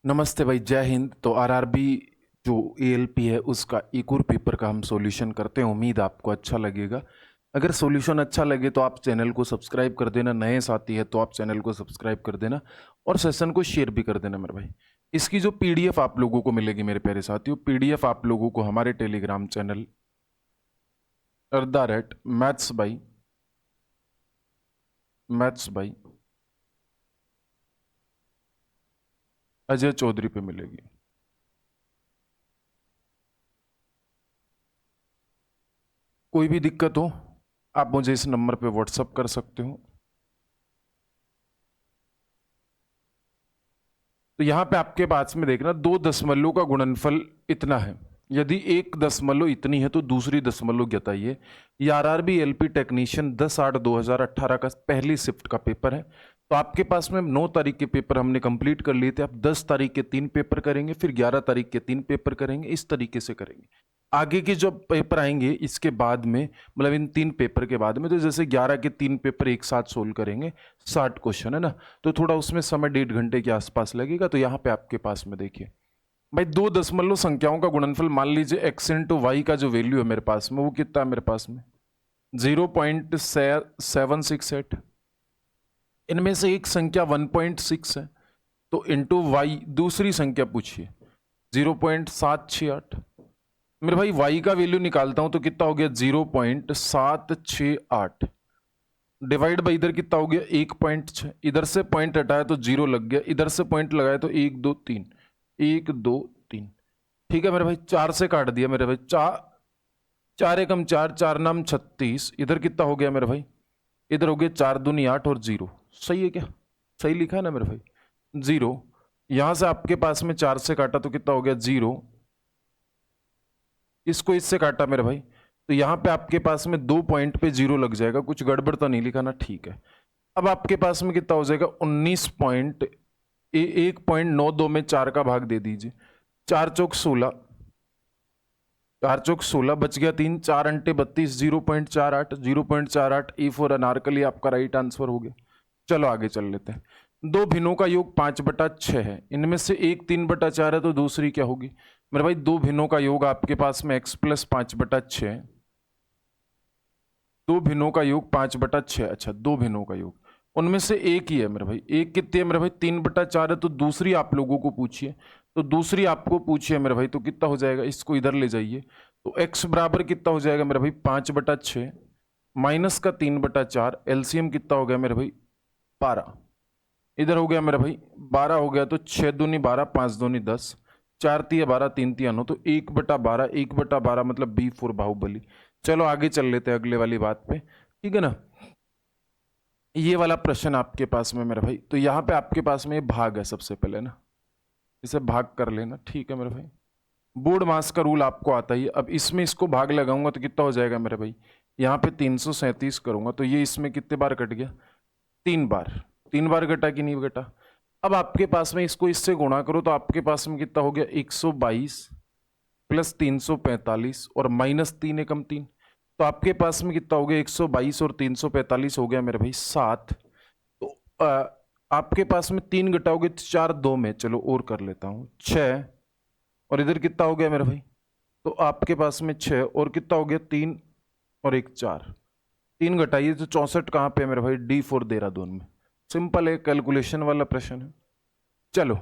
नमस्ते भाई, जय हिंद। तो आरआरबी जो एएलपी है उसका एक और पेपर का हम सॉल्यूशन करते हैं। उम्मीद आपको अच्छा लगेगा। अगर सॉल्यूशन अच्छा लगे तो आप चैनल को सब्सक्राइब कर देना, नए साथी है तो आप चैनल को सब्सक्राइब कर देना और सेशन को शेयर भी कर देना मेरे भाई। इसकी जो पीडीएफ आप लोगों को मिलेगी मेरे प्यारे साथियों, पीडीएफ आप लोगों को हमारे Telegram channel maths by Ajay Chaudhary पे मिलेगी। कोई भी दिक्कत हो आप मुझे इस नंबर पे व्हाट्सअप कर सकते हो। तो यहां पे आपके पास में देखना 2 दशमलव का गुणनफल इतना है। यदि 1 दशमलव इतनी है तो दूसरी दशमलव बताइए। ये आरआरबी एलपी टेक्नीशियन 10/8/2018 का पहली शिफ्ट का पेपर है। तो आपके पास में 9 तारीख के पेपर हमने कंप्लीट कर लिए थे। आप 10 तारीख के 3 पेपर करेंगे, फिर 11 तारीख के 3 पेपर करेंगे। इस तरीके से करेंगे। आगे के जो पेपर आएंगे इसके बाद में, मतलब इन 3 पेपर के बाद में, तो जैसे 11 के 3 पेपर एक साथ सोल्व करेंगे, 60 क्वेश्चन है ना, तो थोड़ा उसमें समय 1.5 घंटे के आसपास लगेगा। तो यहाँ पे आपके पास में देखिए भाई, 2 दशमलव संख्याओं का गुणनफल मान लीजिए x इंटू वाई का जो वैल्यू है मेरे पास में, वो कितना है मेरे पास में 0.768। इनमें से एक संख्या 1.6 है, तो इंटू वाई दूसरी संख्या पूछिए 0.768। मेरे भाई y का वैल्यू निकालता हूं तो कितना हो गया 0.768 डिवाइड बाई इधर कितना हो गया 1.6। इधर से पॉइंट हटाया तो 0 लग गया, इधर से पॉइंट लगाया तो 1 2 3 1 2 3। ठीक है मेरे भाई, 4 से काट दिया मेरे भाई। 4 एकम 4, 4 नाम 36। इधर कितना हो गया मेरे भाई, इधर हो गया 4 दूनी 8 और 0। सही है क्या? सही लिखा है ना मेरे भाई? 0। यहां से आपके पास में 4 से काटा तो कितना हो गया 0। इसको इससे काटा मेरे भाई, तो यहां पे आपके पास में 2 पॉइंट पे 0 लग जाएगा। कुछ गड़बड़ तो नहीं लिखा ना? ठीक है। अब आपके पास में कितना हो जाएगा 1.92 में 4 का भाग दे दीजिए। 4 चौक 16, 4 चौक 16 बच गया 3, 4 अंटे 32, 0.48 0.48 ई फॉर अनारकली आपका राइट आंसर हो गया। चलो आगे चल लेते हैं। दो भिन्नों का योग 5/6 है। इनमें से एक 3/4 है, तो दूसरी क्या होगी मेरे भाई? दो भिन्नों का योग आपके पास में x प्लस 5/6 है। दो भिन्नों का योग 5/6। अच्छा, दो भिन्नों का योग, उनमें से एक ही है मेरे भाई। एक कितनी है मेरे भाई? 3/4 है। तो दूसरी आप लोगों को पूछिए, तो दूसरी आपको पूछिए मेरे भाई, तो कितना हो जाएगा? इसको इधर ले जाइए, तो x बराबर कितना हो जाएगा मेरे भाई? 5/6 माइनस का 3/4। एलसीएम कितना हो गया मेरे भाई? 12। इधर हो गया मेरे भाई 12 हो गया, तो 6 दूनी 12, 5 दूनी 10, 4 तिया 12, 3 तिया 9, तो 1/12, 1/12 मतलब बी फॉर बाहुबली। चलो आगे चल लेते हैं अगले वाली बात पे, ठीक है ना? ये वाला प्रश्न आपके पास में मेरे भाई, तो यहाँ पे आपके पास में ये भाग है सबसे पहले ना, इसे भाग कर लेना, ठीक है मेरे भाई। बोर्ड मास का रूल आपको आता ही है। अब इसमें इसको भाग लगाऊंगा तो कितना हो जाएगा मेरे भाई? यहाँ पे 337 करूंगा तो ये इसमें कितने बार कट गया? 3 बार। 3 बार कटा कि नहीं कटा? अब आपके पास में इसको इससे गुणा करो तो आपके पास में कितना हो गया? 122 प्लस 345 और माइनस 3 एकम 3, तो आपके पास में कितना हो गया? 122 और 345 हो गया मेरे भाई 7। तो आपके पास में 3 घटाओगे तो 4 2 में, चलो और कर लेता हूं 6, और इधर कितना हो गया मेरे भाई? तो आपके पास में 6 और कितना हो गया? 3 और 1 4। 3 घटाइए तो 64 कहां पे है मेरे भाई? D4 देहरादून में। सिंपल है, कैलकुलेशन वाला प्रश्न है। चलो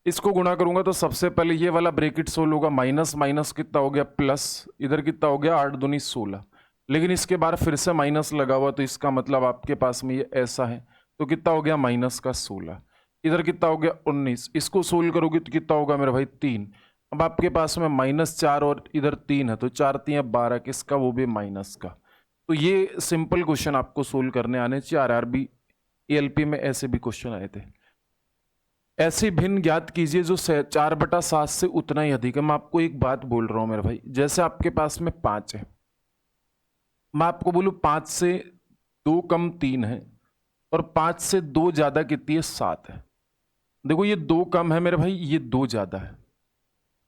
इसको गुणा करूंगा तो सबसे पहले ये वाला ब्रैकेट सोल्व होगा। माइनस माइनस कितना हो गया? प्लस। इधर कितना हो गया? 8 दूनी 16, लेकिन इसके बाद फिर से माइनस लगा हुआ, तो इसका मतलब आपके पास में ये ऐसा है, तो कितना हो गया? माइनस का 16। इधर कितना हो गया? 19। इसको सोल्व करोगे तो कितना होगा मेरे भाई? 3। अब आपके पास में -4 और इधर 3 है, तो 4 3 12, किसका? वो भी माइनस का। तो ये सिंपल क्वेश्चन आपको सोल्व करने आने चाहिए। आरआरबी एएलपी में ऐसे भी क्वेश्चन आए थे। ऐसे भिन्न ज्ञात कीजिए जो 4/7 से उतना ही अधिक है। मैं आपको एक बात बोल रहा हूं मेरे भाई, जैसे आपके पास में 5 है, मैं आपको बोलूं 5 से 2 कम 3 है, और 5 से 2 ज्यादा कितनी है? 7 है। देखो ये 2 कम है मेरे भाई, ये 2 ज्यादा है।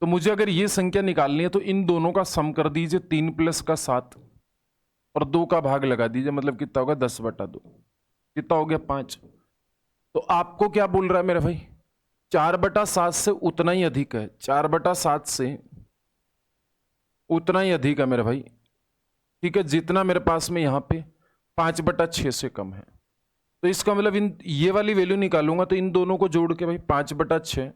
तो मुझे अगर ये संख्या निकालनी है तो इन दोनों का सम कर दीजिए, 3 प्लस का 7, और 2 का भाग लगा दीजिए, मतलब कितना होगा? 10/2। कितना हो गया? 5। तो आपको क्या बोल रहा है मेरे भाई? 4/7 से उतना ही अधिक है, 4/7 से उतना ही अधिक है मेरे भाई, ठीक है, जितना मेरे पास में यहाँ पे 5/6 से कम है। तो इसका मतलब इन ये वाली वैल्यू निकालूंगा तो इन दोनों को जोड़ के भाई 5/6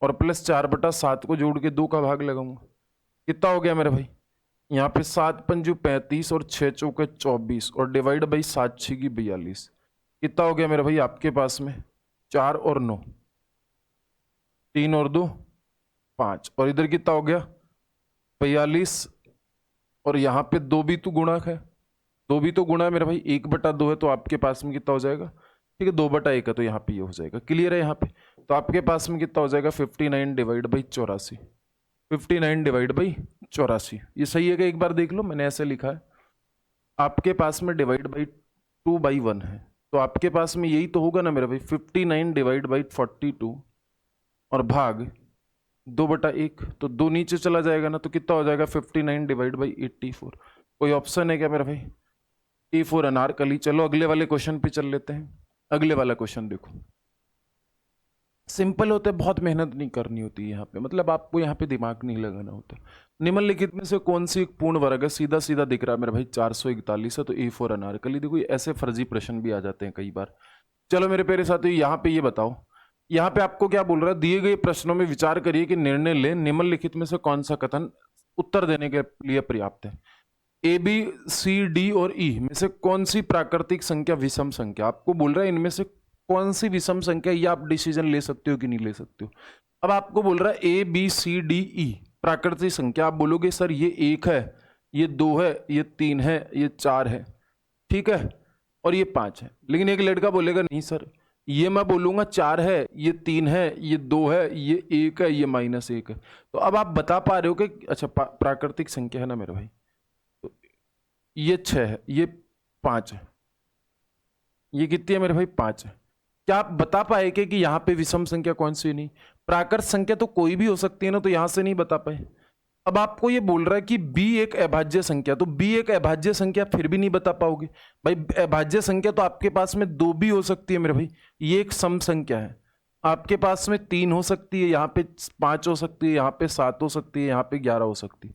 और प्लस 4/7 को जोड़ के 2 का भाग लगाऊंगा, कितना हो गया मेरे भाई, यहाँ पे 7×5 35 और 6×4 24 और डिवाइड बाई 7×6 42, कितना हो गया मेरे भाई आपके पास में 4 और 9, 3 और 2 5, और इधर कितना हो गया 42, और यहाँ पे 2 भी तो गुणक है, 2 भी तो गुणा है मेरे भाई, 1/2 है, तो आपके पास में कितना हो जाएगा, ठीक है 2/1 है, तो यहाँ पे ये हो जाएगा, क्लियर है यहाँ पे। तो आपके पास में कितना हो जाएगा 59 डिवाइड बाई 84, 59 डिवाइड बाई 84, ये सही है क्या, एक बार देख लो, मैंने ऐसे लिखा है, आपके पास में डिवाइड बाई 2/1 है, तो आपके पास में यही तो होगा ना मेरा भाई, 59 डिवाइड बाई 42 और भाग 2/1, तो 2 नीचे चला जाएगा ना, तो कितना हो जाएगा 59 डिवाइड बाई 84। कोई ऑप्शन है क्या मेरा भाई, A4 अनारकली। चलो अगले वाले क्वेश्चन पे चल लेते हैं। अगले वाला क्वेश्चन देखो, सिंपल होता है, बहुत मेहनत नहीं करनी होती यहाँ पे, मतलब आपको यहाँ पे दिमाग नहीं लगाना होता। निम्नलिखित में से कौन सी एक पूर्ण वर्ग है, सीधा सीधा दिख रहा है मेरे भाई 441 है, तो A4 अनारकली। देखो ऐसे फर्जी प्रश्न भी आ जाते हैं कई बार। चलो मेरे प्यारे साथियों, यहाँ पे ये बताओ, यहाँ पे आपको क्या बोल रहा है, दिए गए प्रश्नों में विचार करिए कि निर्णय ले, निम्नलिखित में से कौन सा कथन उत्तर देने के लिए पर्याप्त है। ए बी सी डी और ई में से कौन सी प्राकृतिक संख्या विषम संख्या, आपको बोल रहा है इनमें से कौन सी विषम संख्या, ये आप डिसीजन ले सकते हो कि नहीं ले सकते हो। अब आपको बोल रहा है A B C D E प्राकृतिक संख्या, आप बोलोगे सर ये 1 है, ये 2 है, ये 3 है, ये 4 है, ठीक है, और ये 5 है। लेकिन एक लड़का बोलेगा नहीं सर, ये मैं बोलूंगा 4 है, ये 3 है, ये 2 है, ये 1 है, ये -1 है। तो अब आप बता पा रहे हो कि अच्छा प्राकृतिक संख्या है ना मेरे भाई, तो ये 6 है, ये 5 है, ये कितनी है मेरे भाई 5 है। क्या आप बता पाएंगे कि यहाँ पे विषम संख्या कौन सी नहीं, प्राकृत संख्या तो कोई भी हो सकती है ना, तो यहां से नहीं बता पाए। अब आपको ये बोल रहा है कि b एक अभाज्य संख्या, तो b एक अभाज्य संख्या फिर भी नहीं बता पाओगे भाई। अभाज्य संख्या तो आपके पास में 2 भी हो सकती है मेरे भाई, ये एक सम संख्या है, आपके पास में 3 हो सकती है, यहाँ पे 5 हो सकती है, यहाँ पे 7 हो सकती है, यहाँ पे 11 हो सकती है।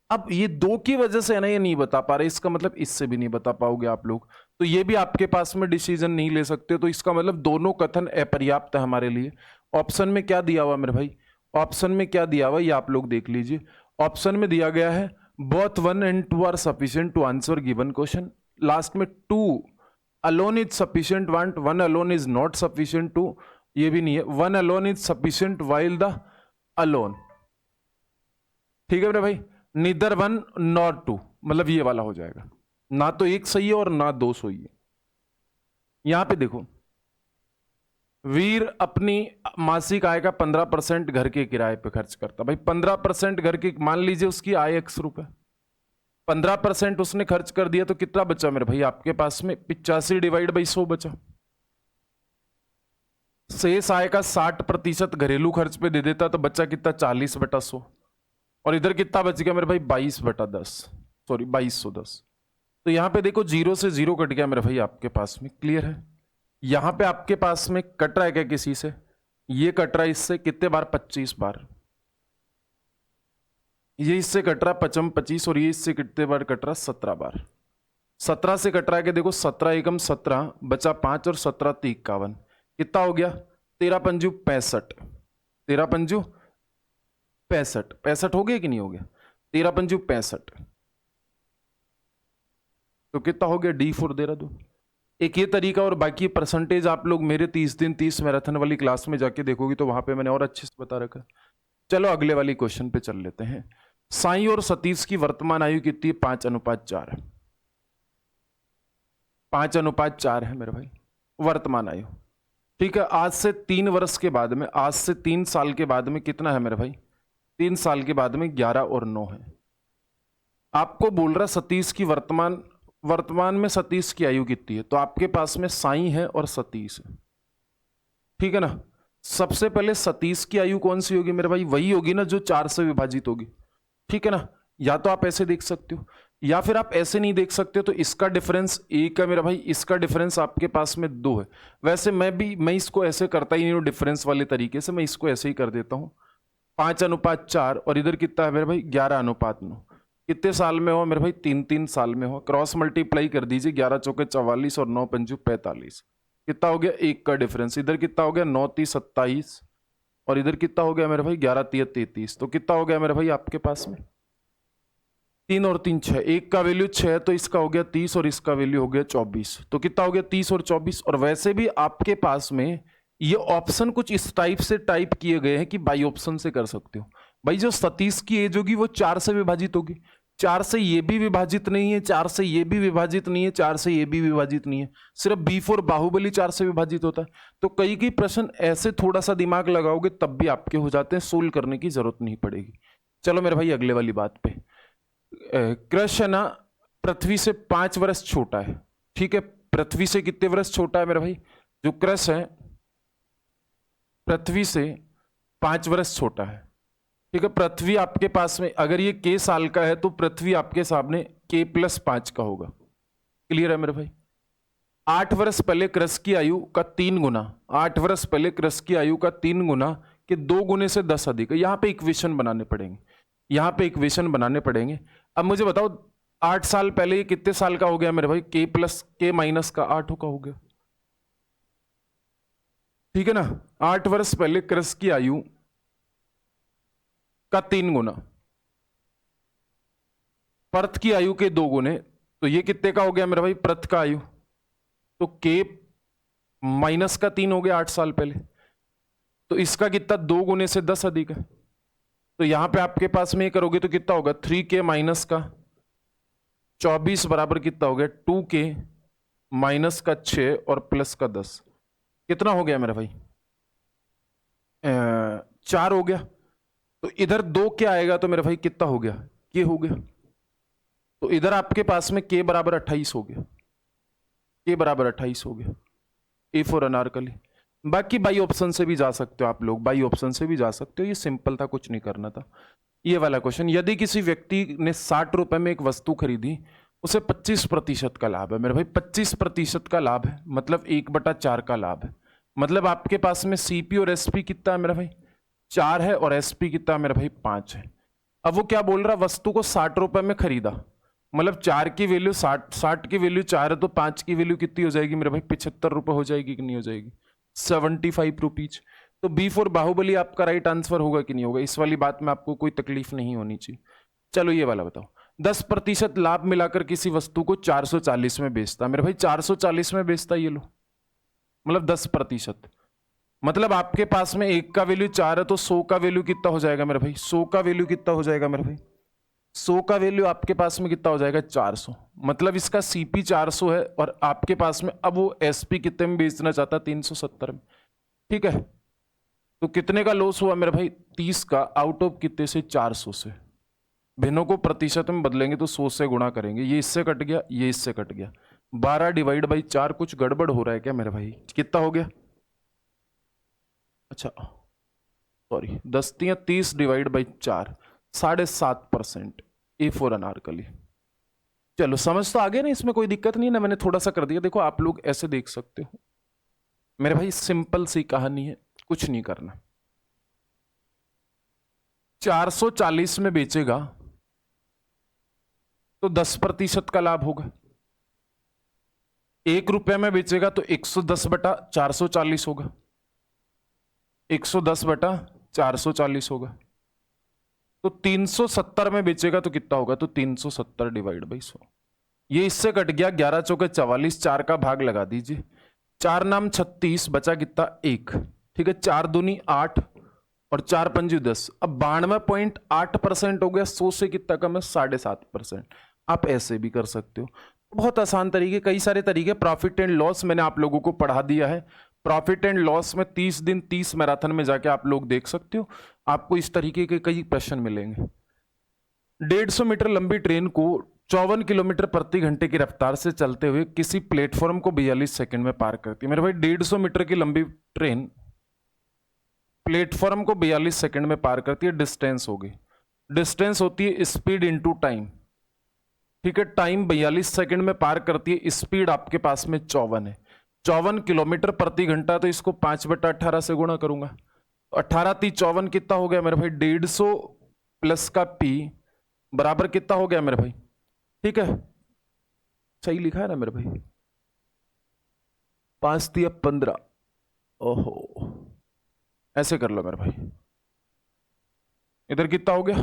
अब ये 2 की वजह से है ना ये नहीं बता पा रहे, इसका मतलब इससे भी नहीं बता पाओगे आप लोग, तो ये भी आपके पास में डिसीजन नहीं ले सकते। तो इसका मतलब दोनों कथन अपर्याप्त है हमारे लिए। ऑप्शन में क्या दिया हुआ मेरे भाई, ऑप्शन में क्या दिया हुआ ये आप लोग देख लीजिए। ऑप्शन में दिया गया है both 1 and 2 are sufficient to answer given question, last में 2 alone is sufficient, 1 alone is not sufficient to, ये भी नहीं है, 1 alone is sufficient while the alone, ठीक है मेरे भाई, नीदर 1 नॉट 2, मतलब ये वाला हो जाएगा, ना तो 1 सही है और ना 2 सही है। यहां पे देखो, वीर अपनी मासिक आय का 15% घर के किराए पे खर्च करता, भाई 15% घर की, मान लीजिए उसकी आय 100 रुपए, 15% उसने खर्च कर दिया, तो कितना बचा मेरे भाई आपके पास में 85 डिवाइड बाई 100 बचा। शेष आय का 60% घरेलू खर्च पे दे देता, तो बच्चा कितना 40/100, और इधर कितना बच गया मेरे भाई 22/10, सॉरी 2210। तो यहां पे देखो 0 से 0 कट गया मेरे भाई आपके पास में, क्लियर है। यहां पे आपके पास में कट रहा है क्या किसी से, ये कट रहा है इससे कितने बार 25 बार, ये इससे कट रहा है 25, और ये इससे कितने बार कट रहा है 17 बार। 17 से कट रहा है कि देखो 17 एकम 17 बचा 5 और 17 × 51, कितना हो गया 13×5 65, 13×5 65, 65 हो गया कि नहीं हो गया, 13×5 65, तो कितना हो गया D4 देहरादून। एक ये तरीका, और बाकी परसेंटेज आप लोग मेरे 30 दिन 30 मैराथन वाली क्लास में जाके देखोगे तो वहां पे मैंने और अच्छे से बता रखा है। चलो अगले वाली क्वेश्चन पे चल लेते हैं। साई और सतीश की वर्तमान आयु कितनी है, 5:4 है, 5:4 है मेरे भाई वर्तमान आयु, ठीक है। आज से 3 वर्ष के बाद में, आज से 3 साल के बाद में कितना है मेरे भाई, 3 साल के बाद में 11 और 9 है। आपको बोल रहा सतीश की वर्तमान में सतीश की आयु कितनी है, तो आपके पास में साई है और सतीश है, ठीक है ना। सबसे पहले सतीश की आयु कौन सी होगी मेरे भाई, वही होगी ना जो 4 से विभाजित होगी, ठीक है ना। या तो आप ऐसे देख सकते हो या फिर आप ऐसे नहीं देख सकते, तो इसका डिफरेंस 1 है मेरा भाई, इसका डिफरेंस आपके पास में 2 है। वैसे मैं इसको ऐसे करता ही नहीं हूँ डिफरेंस वाले तरीके से, मैं इसको ऐसे ही कर देता हूँ 5:4, और इधर कितना है मेरे भाई 11:9। कितने साल में हो मेरे भाई, 3-3 साल में हो। क्रॉस मल्टीप्लाई कर दीजिए, 11 चौके 44 और 9 पंजू 45। कितना हो गया 1 का डिफरेंस। इधर कितना हो गया 9 30 27, और इधर कितना हो गया मेरे भाई 11 3 33। तो कितना हो गया मेरे भाई आपके पास में 3 और 3 6, 1 का वैल्यू 6, तो इसका हो गया 30 और इसका वैल्यू हो गया 24। तो कितना हो गया 30 और 24। और वैसे भी आपके पास में ये ऑप्शन कुछ इस टाइप से टाइप किए गए हैं कि बाई ऑप्शन से कर सकते हो। भाई जो सतीश की एज होगी वो 4 से विभाजित होगी, 4 से ये भी विभाजित नहीं है, 4 से ये भी विभाजित नहीं है, 4 से ये भी विभाजित नहीं है। सिर्फ B4 बाहुबली 4 से विभाजित होता है। तो कई प्रश्न ऐसे थोड़ा सा दिमाग लगाओगे तब भी आपके हो जाते हैं, सोल्व करने की जरूरत नहीं पड़ेगी। चलो मेरे भाई अगले वाली बात पे। कृष है ना पृथ्वी से 5 वर्ष छोटा है, ठीक है। पृथ्वी से कितने वर्ष छोटा है मेरा भाई, जो कृष है पृथ्वी से 5 वर्ष छोटा है, ठीक है। पृथ्वी आपके पास में अगर ये K साल का है तो पृथ्वी आपके सामने K+5 का होगा। क्लियर है मेरे भाई। 8 वर्ष पहले कृष की आयु का 3 गुना, 8 वर्ष पहले कृष की आयु का 3 गुना के 2 गुने से 10 अधिक है। यहां पे इक्वेशन बनाने पड़ेंगे, यहां पे इक्वेशन बनाने पड़ेंगे। अब मुझे बताओ 8 साल पहले ये कितने साल का हो गया मेरे भाई, K+K- का 8 का हो गया, ठीक है ना। 8 वर्ष पहले कृष की आयु का 3 गुना, पर्थ की आयु के 2 गुने, तो ये कितने का हो गया मेरा भाई पर्थ का आयु, तो K- का 3 हो गया 8 साल पहले, तो इसका कितना 2 गुने से 10 अधिक है। तो यहां पे आपके पास में ये करोगे तो कितना होगा 3K- का 24 बराबर कितना हो गया 2K- का 6 और प्लस का 10। कितना हो गया मेरा भाई 4 हो गया। तो इधर 2 क्या आएगा तो मेरा भाई कितना हो गया K हो गया। तो इधर आपके पास में K बराबर 28 हो गया, K बराबर 28 हो गया। A for Anarkali. बाकी बाई ऑप्शन से भी जा सकते हो आप लोग, बाई ऑप्शन से भी जा सकते हो, ये सिंपल था, कुछ नहीं करना था। ये वाला क्वेश्चन, यदि किसी व्यक्ति ने 60 रुपए में एक वस्तु खरीदी, उसे 25% का लाभ है मेरे भाई, 25% का लाभ है, मतलब 1/4 का लाभ है। मतलब आपके पास में CP और SP कितना है मेरा भाई 4 है, और SP कितना है मेरा भाई 5 है। अब वो क्या बोल रहा, वस्तु को 60 रुपए में खरीदा, मतलब 4 की वैल्यू 60 की वैल्यू 4 है, तो 5 की वैल्यू कितनी हो जाएगी मेरे भाई 75 रुपए हो जाएगी कि नहीं हो जाएगी, 75 रुपीज। तो B4 बाहुबली आपका राइट आंसर होगा कि नहीं होगा, इस वाली बात में आपको कोई तकलीफ नहीं होनी चाहिए। चलो ये वाला बताओ, 10% लाभ मिलाकर किसी वस्तु को 440 में बेचता, मेरे भाई 440 में बेचता, ये लो, मतलब 10%। मतलब आपके पास में 1 का वैल्यू 4 है, तो 100 का वैल्यू कितना हो जाएगा मेरे भाई, 100 का वैल्यू कितना हो जाएगा मेरे भाई, 100 का वैल्यू आपके पास में कितना हो जाएगा 400। मतलब इसका CP 400 है, और आपके पास में अब वो SP कितने में बेचना चाहता है 370 में, ठीक है। तो कितने का लॉस हुआ मेरे भाई 30 का, आउट ऑफ कितने से 400 से। भिन्नों को प्रतिशत में बदलेंगे तो 100 से गुणा करेंगे, ये इससे कट गया, ये इससे कट गया, 12/4। कुछ गड़बड़ हो रहा है क्या मेरे भाई, कितना हो गया, अच्छा सॉरी 10 × 30/4, 7.5%। A for Anarkali. चलो समझ तो आ गया ना, इसमें कोई दिक्कत नहीं है ना, मैंने थोड़ा सा कर दिया। देखो आप लोग ऐसे देख सकते हो मेरे भाई, सिंपल सी कहानी है, कुछ नहीं करना। 440 में बेचेगा तो 10% का लाभ होगा, 1 रुपए में बेचेगा तो 110/440 होगा, 110/440 होगा। तो 370 में बेचेगा तो कितना होगा, तो 370/100। ये इससे कट गया, 11 चौके 44, 4 का भाग लगा दीजिए, 4 नाम 36, बचा कितना 1, ठीक है। 4 दूनी 8 और 4 पंजी 10, अब 92.8% हो गया, 100 से कितना कम है 7.5%। आप ऐसे भी कर सकते हो, बहुत आसान तरीके, कई सारे तरीके। प्रॉफिट एंड लॉस मैंने आप लोगों को पढ़ा दिया है, प्रॉफिट एंड लॉस में 30 दिन 30 मैराथन में जाके आप लोग देख सकते हो, आपको इस तरीके के कई प्रश्न मिलेंगे। 150 मीटर लंबी ट्रेन को 54 किलोमीटर प्रति घंटे की रफ्तार से चलते हुए किसी प्लेटफॉर्म को 42 सेकंड में पार करती है। मेरे भाई 150 मीटर की लंबी ट्रेन प्लेटफॉर्म को 42 सेकंड में पार करती है, डिस्टेंस होगी, डिस्टेंस होती है स्पीड इनटू टाइम, ठीक है, टाइम 42 सेकंड में पार करती है, स्पीड आपके पास में 54 है, 54 किलोमीटर प्रति घंटा। तो इसको 5/18 से गुणा करूंगा तो 18 × 3 = 54 कितना हो गया मेरे भाई 150 प्लस का पी बराबर कितना हो गया मेरे भाई। ठीक है, सही लिखा है ना मेरे भाई, 5 × 15। ओहो, ऐसे कर लो मेरे भाई, इधर कितना हो गया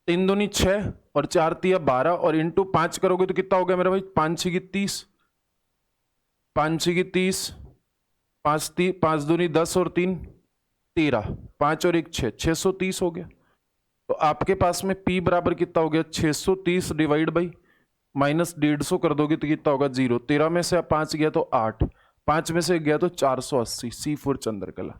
3 दूनी 6 और 4 × 12 और इंटू 5 करोगे तो कितना हो गया मेरे भाई 5 × 6 = 30, 5 × 6 = 30, 5 दूनी 10 और 3 13, 5 और 1 6, 630 हो गया। तो आपके पास में P बराबर कितना हो गया 630 डिवाइड बाई -150 कर दोगे तो कितना होगा 0। 13 में से 5 गया तो 8, 5 में से गया तो 480। C4 चंद्रकला।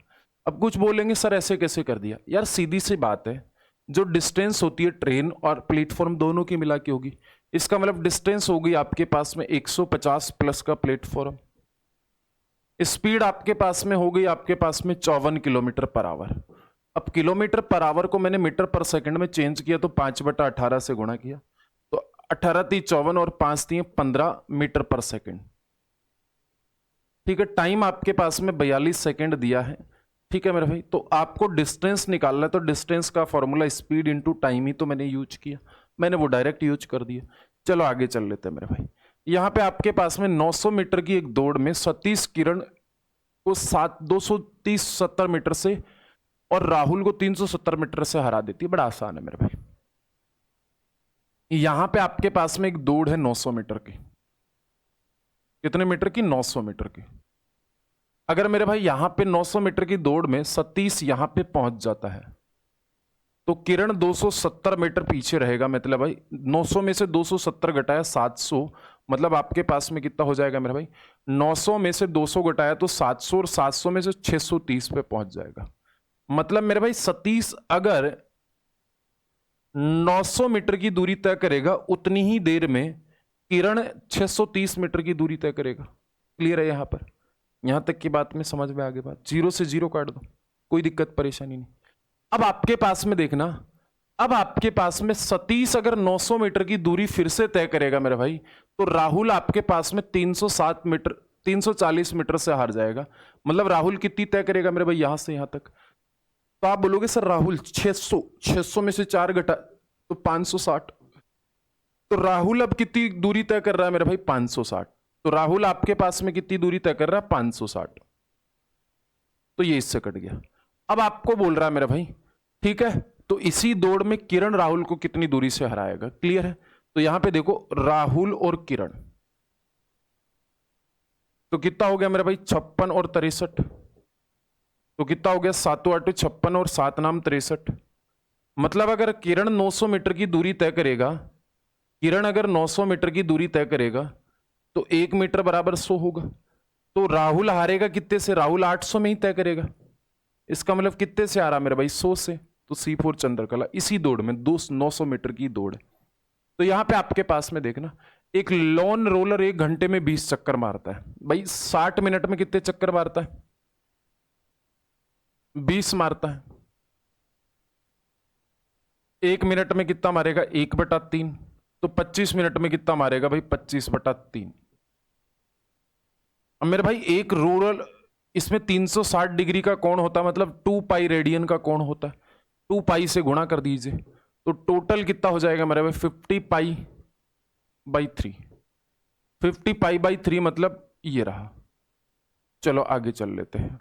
अब कुछ बोलेंगे सर ऐसे कैसे कर दिया, यार सीधी सी बात है, जो डिस्टेंस होती है ट्रेन और प्लेटफॉर्म दोनों की मिला के होगी, इसका मतलब डिस्टेंस होगी आपके पास में 150 प्लस का प्लेटफॉर्म, स्पीड आपके पास में हो गई आपके पास में 54 किलोमीटर पर आवर। अब किलोमीटर पर आवर को मैंने मीटर पर सेकंड में चेंज किया तो 5/18 से गुणा किया तो 18 × 3 = 54 और 5 × 3 = 15 मीटर पर सेकंड। ठीक है, टाइम आपके पास में 42 सेकंड दिया है। ठीक है मेरे भाई, तो आपको डिस्टेंस निकालना है तो डिस्टेंस का फॉर्मूला स्पीड इंटू टाइम ही तो मैंने यूज किया, मैंने वो डायरेक्ट यूज कर दिया। चलो आगे चल लेते हैं मेरे भाई। यहाँ पे आपके पास में 900 मीटर की एक दौड़ में सतीश किरण को 230-70 मीटर से और राहुल को 370 मीटर से हरा देती है। बड़ा आसान है मेरे भाई। यहां पे आपके पास में एक दौड़ है 900 मीटर की, कितने मीटर की 900 मीटर की। अगर मेरे भाई यहां पे 900 मीटर की दौड़ में सतीश यहां पे पहुंच जाता है तो किरण 270 मीटर पीछे रहेगा। मतलब भाई 900 में से 270 घटाया 700, मतलब आपके पास में कितना हो जाएगा मेरे भाई 900 में से 200 घटाया तो 700 और 700 में से 630 पे पहुंच जाएगा। मतलब मेरे भाई सतीश अगर 900 मीटर की दूरी तय करेगा उतनी ही देर में किरण 630 मीटर की दूरी तय करेगा। क्लियर है? यहां पर यहां तक की बात में समझ में आगे बात, 0 से 0 काट दो, कोई दिक्कत परेशानी नहीं। अब आपके पास में देखना, अब आपके पास में सतीश अगर 900 मीटर की दूरी फिर से तय करेगा मेरे भाई तो राहुल आपके पास में 307 मीटर 340 मीटर से हार जाएगा। मतलब राहुल कितनी तय करेगा मेरे भाई यहां से यहां तक, तो आप बोलोगे सर राहुल 600 में से 4 घटा तो 560, तो राहुल अब कितनी दूरी तय कर रहा है मेरे भाई 560। तो राहुल आपके पास में कितनी दूरी तय कर रहा है 560, तो ये इससे कट गया। अब आपको बोल रहा है मेरा भाई ठीक है, तो इसी दौड़ में किरण राहुल को कितनी दूरी से हराएगा। क्लियर है? तो यहां पे देखो राहुल और किरण, तो कितना हो गया मेरा भाई 56 और 63, तो कितना हो गया 7 8 56 और 7 9 63। मतलब अगर किरण 900 मीटर की दूरी तय करेगा, किरण अगर 900 मीटर की दूरी तय करेगा तो 1 मीटर बराबर 100 होगा। तो राहुल हारेगा कितने से, राहुल 800 में ही तय करेगा। इसका मतलब कितने से आ रहा मेरे भाई 100 से। तो C4 चंद्रकला इसी दौड़ में 900 मीटर की दौड़ है। तो यहां पे आपके पास में देखना एक लॉन रोलर 1 घंटे में 20 चक्कर मारता है। भाई 60 मिनट में कितने चक्कर मारता है 20 मारता है। 1 मिनट में कितना मारेगा 1/3, तो 25 मिनट में कितना मारेगा भाई 25/3। अब मेरे भाई एक रोलर इसमें 360 डिग्री का कोण होता है, मतलब 2 पाई रेडियन का कोण होता है। 2 पाई से गुणा कर दीजिए तो टोटल कितना हो जाएगा मेरे भाई 50 पाई/3। 50 पाई/3 मतलब ये रहा। चलो आगे चल लेते हैं।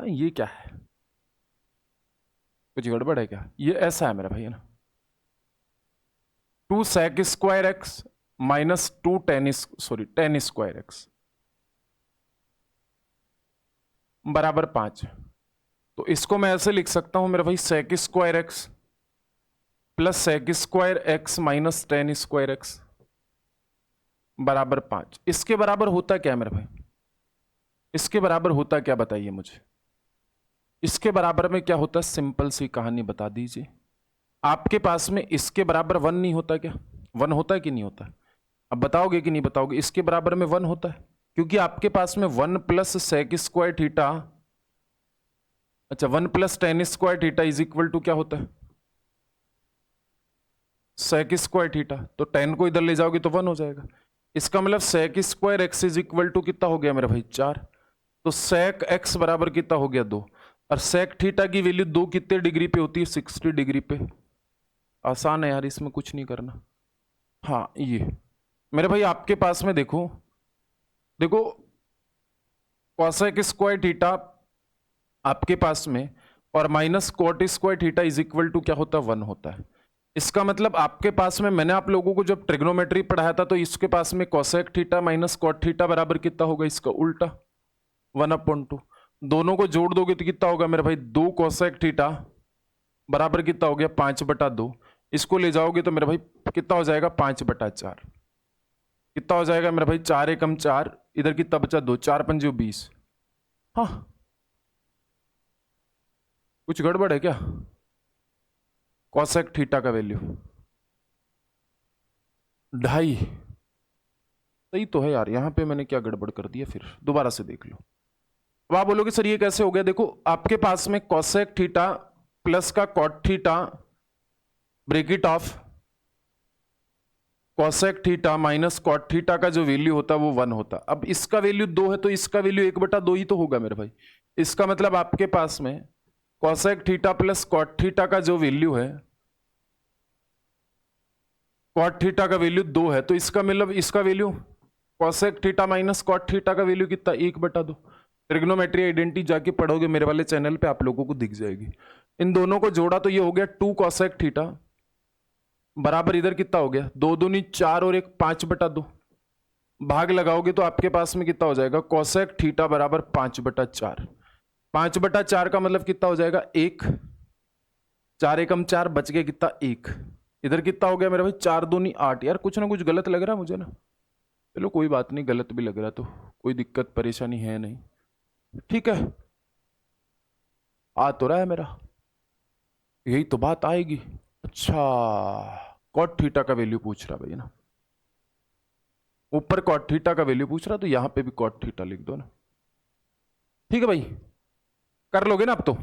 ये क्या है, कुछ गड़बड़ है क्या? ये ऐसा है मेरा भाई है ना 2 sec² x minus 2 tan square x बराबर 5। तो इसको मैं ऐसे लिख सकता हूं मेरा भाई sec² x plus sec² x minus tan square x बराबर 5। इसके बराबर होता क्या मेरा भाई, इसके बराबर होता क्या बताइए मुझे। इसके बराबर में क्या होता है, सिंपल सी कहानी बता दीजिए। आपके पास में इसके बराबर 1 नहीं होता क्या, 1 होता है कि नहीं होता है? अब बताओगे कि नहीं बताओगे। इसके बराबर में 1 होता है क्योंकि आपके पास में 1 प्लस sec² थीटा अच्छा 1 plus ten square theta is equal to क्या होता है, सेक स्क्वायर थीटा। तो टेन को इधर ले जाओगे तो 1 हो जाएगा। इसका मतलब sec square x is equal to कितना हो गया मेरा भाई 4। तो सेक एक्स बराबर कितना हो गया 2। और सेक थीटा की वैल्यू 2 कितने डिग्री पे होती है, 60 डिग्री पे। आसान है यार, इसमें कुछ नहीं करना। हाँ ये मेरे भाई आपके पास में देखो देखो कॉसेक स्क्वायर थीटा आपके पास में और minus cot square theta is equal to क्या होता है, 1 होता है। इसका मतलब आपके पास में, मैंने आप लोगों को जब ट्रिग्नोमेट्री पढ़ाया था तो इसके पास में cosec theta minus cot theta बराबर कितना होगा, इसका उल्टा 1/2। दोनों को जोड़ दोगे तो कितना होगा मेरे भाई, 2 कॉसेक थीटा बराबर कितना हो गया 5/2। इसको ले जाओगे तो मेरे भाई कितना हो जाएगा 5/4। कितना हो जाएगा मेरे भाई 4 एकम 4, इधर कितना बचा 2, 4 पंजे 20। हाँ कुछ गड़बड़ है क्या, कॉसेक थीटा का वैल्यू 2.5 सही तो है यार। यहां पे मैंने क्या गड़बड़ कर दिया, फिर दोबारा से देख लो। अब आप बोलोगे सर ये कैसे हो गया, देखो आपके पास में कॉसेक थीटा प्लस का cot theta bracket of cosec theta minus cot theta का जो वैल्यू होता है वो 1 होता। अब इसका वैल्यू 2 है तो इसका वैल्यू 1/2 ही तो होगा मेरे भाई। इसका मतलब आपके पास में cosec theta plus cot theta का जो वैल्यू है, कॉट थीटा का वैल्यू 2 है, तो इसका मतलब इसका value cosec theta minus cot theta का वैल्यू कितना, 1/2। ट्रिग्नोमेट्री आइडेंटिटी जाके पढ़ोगे मेरे वाले चैनल पे, आप लोगों को दिख जाएगी। इन दोनों को जोड़ा तो ये हो गया 2 कॉसेक थीटा बराबर इधर कितना हो गया 2 दूनी 4 और 1 5/2। भाग लगाओगे तो आपके पास में कितना हो जाएगा, कॉसेक थीटा बराबर 5/4। 5/4 का मतलब कितना हो जाएगा 1, 4 एकम 4 बच गया कितना 1। इधर कितना हो गया मेरे भाई 4 दूनी 8। यार कुछ ना कुछ गलत लग रहा है मुझे ना, चलो कोई बात नहीं, गलत भी लग रहा तो कोई दिक्कत परेशानी है नहीं, ठीक है। आ तो रहा है मेरा, यही तो बात आएगी। अच्छा कॉट थीटा का वैल्यू पूछ रहा भाई ना, ऊपर कॉट थीटा का वैल्यू पूछ रहा तो यहां पे भी कॉट थीटा लिख दो ना, ठीक है भाई। कर लोगे ना अब तो।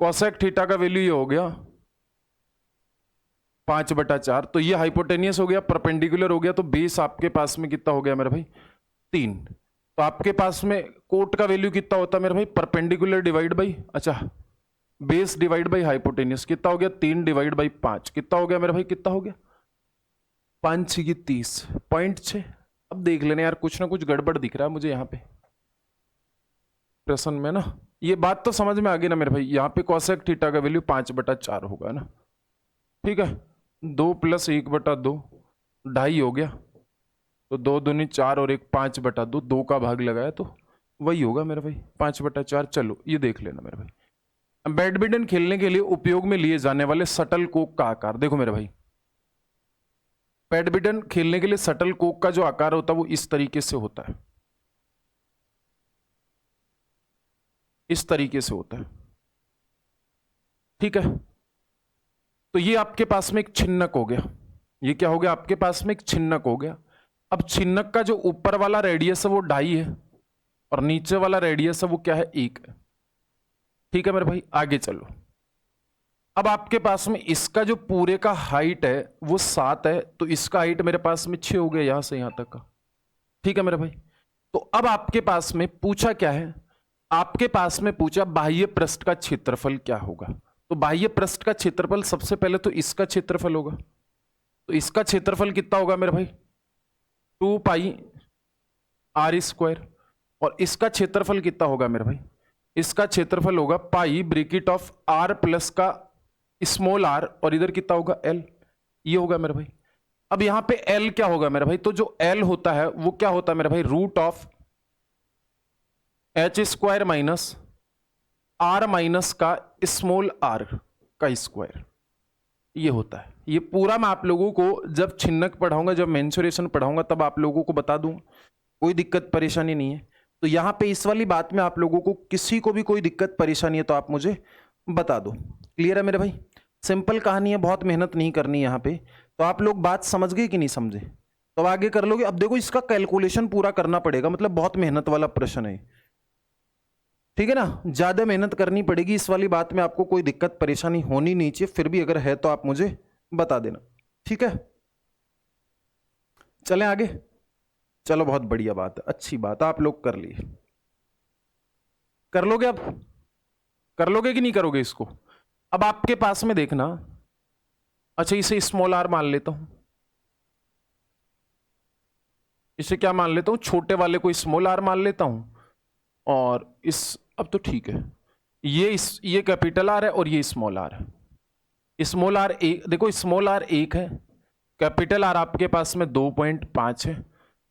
कॉसेक थीटा का वैल्यू ये हो गया 5/4, तो ये हाइपोटेनियस हो गया, परपेंडिकुलर हो गया, तो बेस आपके पास में कितना हो गया मेरे भाई 3। तो आपके पास में कोट का वैल्यू कितना होता है मेरे भाई, परपेंडिकुलर डिवाइड बाई, अच्छा बेस डिवाइड बाई हाइपोटेनियस, कितना हो गया 3 डिवाइड बाई 5, कितना हो गया मेरे भाई, कितना हो गया 5 6 की 30.6। अब देख लेना यार, कुछ ना कुछ गड़बड़ दिख रहा है मुझे यहाँ पे प्रश्न में ना। ये बात तो समझ में आ गई ना मेरे भाई, यहाँ पे कॉसेक थीटा का वैल्यू 5/4 होगा ना, ठीक है। 2 + 1/2 2.5 हो गया, तो 2 दूनी 4 और 1 5/2, 2 का भाग लगाया तो वही होगा मेरे भाई 5/4। चलो ये देख लेना मेरे भाई। बैडमिंटन खेलने के लिए उपयोग में लिए जाने वाले शटल कोक का आकार, देखो मेरे भाई बैडमिंटन खेलने के लिए शटल कोक का जो आकार होता है वो इस तरीके से होता है, इस तरीके से होता है, ठीक है। तो ये आपके पास में एक छिन्नक हो गया, ये क्या हो गया आपके पास में एक छिन्नक हो गया। अब छिन्नक का जो ऊपर वाला रेडियस है वो 2.5 है और नीचे वाला रेडियस है वो क्या है 1 है, ठीक है मेरे भाई। आगे चलो, अब आपके पास में इसका जो पूरे का हाइट है वो 7 है, तो इसका हाइट मेरे पास में 6 हो गया यहां से यहां तक का, ठीक है मेरे भाई। तो अब आपके पास में पूछा क्या है, आपके पास में पूछा बाह्य पृष्ठ का क्षेत्रफल क्या होगा। तो बाह्य पृष्ठ का क्षेत्रफल सबसे पहले तो इसका क्षेत्रफल होगा, तो इसका क्षेत्रफल कितना होगा मेरे भाई 2πr²। और इसका क्षेत्रफल कितना होगा मेरे भाई, इसका क्षेत्रफल होगा पाई ब्रैकेट ऑफ r प्लस का स्मॉल r और इधर कितना होगा l, ये होगा मेरे भाई। अब यहां पे l क्या होगा मेरे भाई, तो जो l होता है वो क्या होता है मेरे भाई √h² माइनस r माइनस का स्मॉल r का स्क्वायर, ये होता है। ये पूरा मैं आप लोगों को जब छिन्नक पढ़ाऊंगा, जब मेंसुरेशन पढ़ाऊंगा तब आप लोगों को बता दूं, कोई दिक्कत परेशानी नहीं है। तो यहां पे इस वाली बात में आप लोगों को किसी को भी कोई दिक्कत परेशानी है तो आप मुझे बता दो, क्लियर है मेरे भाई। सिंपल कहानी है, बहुत मेहनत नहीं करनी यहाँ पे। तो आप लोग बात समझ गए कि नहीं समझे, तो आगे कर लोगे। अब देखो इसका कैलकुलेशन पूरा करना पड़ेगा, मतलब बहुत मेहनत वाला प्रश्न है। ठीक है ना, ज्यादा मेहनत करनी पड़ेगी। इस वाली बात में आपको कोई दिक्कत परेशानी होनी नहीं चाहिए, फिर भी अगर है तो आप मुझे बता देना, ठीक है। चलें आगे। चलो बहुत बढ़िया बात है, अच्छी बात, आप लोग कर लिए। कर लोगे अब, कर लोगे कि नहीं करोगे इसको? अब आपके पास में देखना, अच्छा इसे स्मॉल आर मान लेता हूं, इसे क्या मान लेता हूं, छोटे वाले को स्मॉल आर मान लेता हूं, और इस, अब तो ठीक है, ये कैपिटल आर है और ये स्मॉल आर है। स्मॉल आर एक, देखो स्मॉल आर एक है, कैपिटल आर आपके पास में 2.5 है,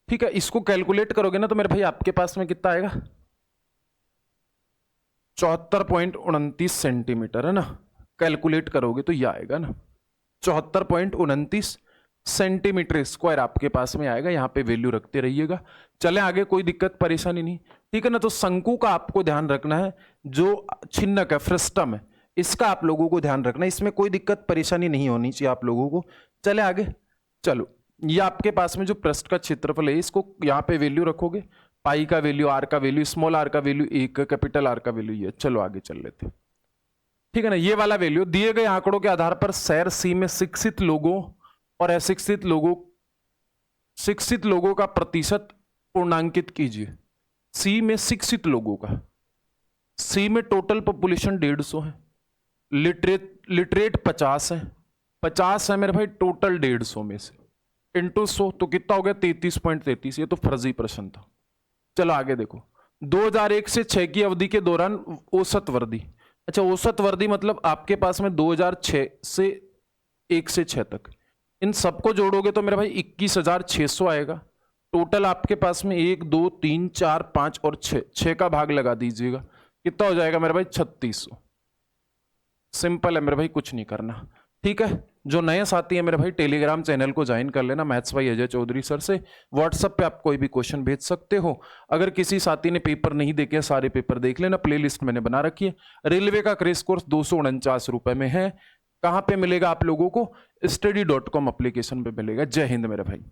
ठीक है। इसको कैलकुलेट करोगे ना तो मेरे भाई आपके पास में कितना आएगा, 74.29 सेंटीमीटर है ना। कैलकुलेट करोगे तो ये आएगा ना 74.29 सेंटीमीटर स्क्वायर आपके पास में आएगा। यहां पे वैल्यू रखते रहिएगा। चले आगे, कोई दिक्कत परेशानी नहीं, ठीक है ना। तो शंकु का आपको ध्यान रखना है, जो छिन्नक है, फ्रस्टम है, इसका आप लोगों को ध्यान रखना है, इसमें कोई दिक्कत परेशानी नहीं होनी चाहिए आप लोगों को। चले आगे, चलो ये आपके पास में जो पृष्ठ का क्षेत्रफल है, इसको यहाँ पे वैल्यू रखोगे, पाई का वैल्यू, आर का वैल्यू, स्मॉल आर का वैल्यू 1, कैपिटल आर का वैल्यू ये। चलो आगे चल लेते हैं, ठीक है ना। ये वाला वैल्यू दिए गए आंकड़ों के आधार पर शहर सी में शिक्षित लोगों और अशिक्षित लोगों का प्रतिशत पूर्णांकित कीजिए। सी में शिक्षित लोगों का, सी में टोटल पॉपुलेशन 150 है, लिटरेट 50 है, 50 है मेरे भाई टोटल 150 में से, इंटू 100 तो कितना हो गया 33.33। ये तो फर्जी प्रश्न था। चलो आगे देखो, 2001 से 6 की अवधि के दौरान औसत वर्दी, अच्छा औसत वर्दी मतलब आपके पास में 2006 से 1 से 6 तक, इन सबको जोड़ोगे तो मेरे भाई 21,600 आएगा। टोटल आपके पास में 1 2 3 4 5 और 6 का भाग लगा दीजिएगा, कितना हो जाएगा मेरे भाई 3600। सिंपल है मेरे भाई, कुछ नहीं करना, ठीक है। जो नए साथी है मेरे भाई, टेलीग्राम चैनल को ज्वाइन कर लेना, मैथ्स भाई अजय चौधरी सर से। व्हाट्सएप पे आप कोई भी क्वेश्चन भेज सकते हो। अगर किसी साथी ने पेपर नहीं देखे, सारे पेपर देख लेना, प्लेलिस्ट मैंने बना रखी है। रेलवे का क्रेश कोर्स 249 रुपए में है। कहाँ पे मिलेगा आप लोगों को? study.com एप्लीकेशन पे मिलेगा। जय हिंद मेरे भाई।